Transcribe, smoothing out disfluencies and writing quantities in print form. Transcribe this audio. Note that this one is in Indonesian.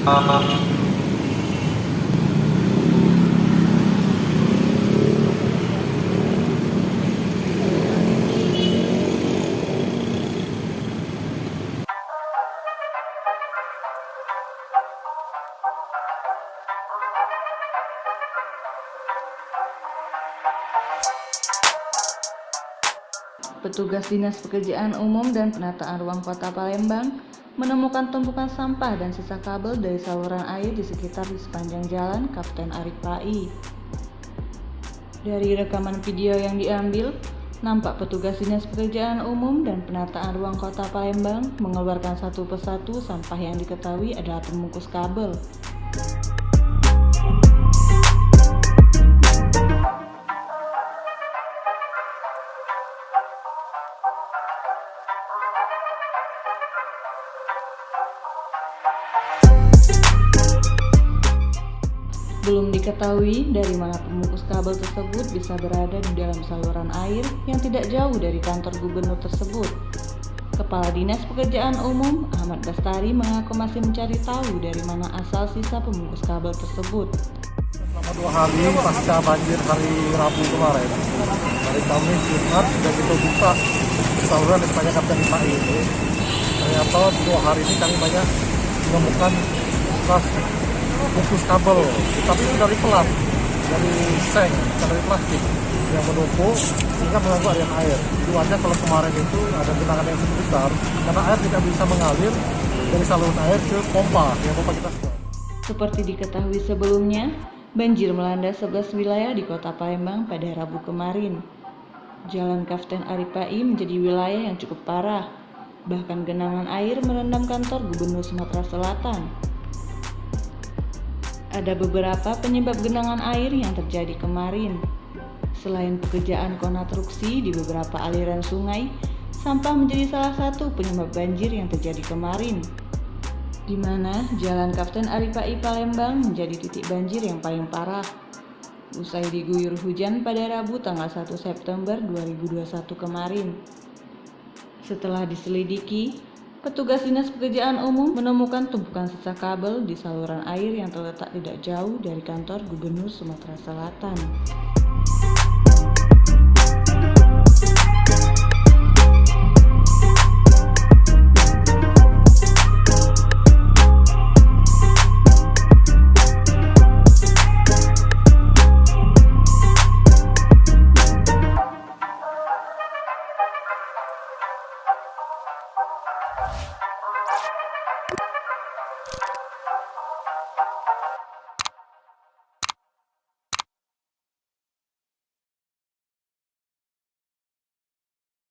Petugas Dinas Pekerjaan Umum dan Penataan Ruang Kota Palembang menemukan tumpukan sampah dan sisa kabel dari saluran air di sepanjang jalan Kapten Arif Pai. Dari rekaman video yang diambil, nampak petugas Dinas Pekerjaan Umum dan Penataan Ruang Kota Palembang mengeluarkan satu persatu sampah yang diketahui adalah pembungkus kabel. Belum diketahui dari mana pembungkus kabel tersebut bisa berada di dalam saluran air yang tidak jauh dari kantor gubernur tersebut. Kepala Dinas Pekerjaan Umum Ahmad Bastari mengaku masih mencari tahu dari mana asal sisa pembungkus kabel tersebut. Selama 2 hari pasca banjir hari Rabu kemarin, hari Kamis, Jumat sudah kita buka saluran di sepanjang Kapten Arif Pai ini. Ternyata 2 hari ini kami banyak menemukan bungkus kabel, tapi itu dari pelat, dari seng, dari plastik yang menumpuk sehingga mengganggu aliran air. Tujuannya kalau kemarin itu ada genangan yang cukup besar, karena air tidak bisa mengalir dari saluran air ke pompa yang pompa kita sebuah. Seperti diketahui sebelumnya, banjir melanda 11 wilayah di Kota Palembang pada Rabu kemarin. Jalan Kapten Arif Pai menjadi wilayah yang cukup parah, bahkan genangan air merendam kantor Gubernur Sumatera Selatan. Ada beberapa penyebab genangan air yang terjadi kemarin. Selain pekerjaan konstruksi di beberapa aliran sungai, sampah menjadi salah satu penyebab banjir yang terjadi kemarin, di mana Jalan Kapten Arif Pai Palembang menjadi titik banjir yang paling parah. Usai diguyur hujan pada Rabu tanggal 1 September 2021 kemarin. Setelah diselidiki, petugas Dinas Pekerjaan Umum menemukan tumpukan sisa kabel di saluran air yang terletak tidak jauh dari kantor Gubernur Sumatera Selatan.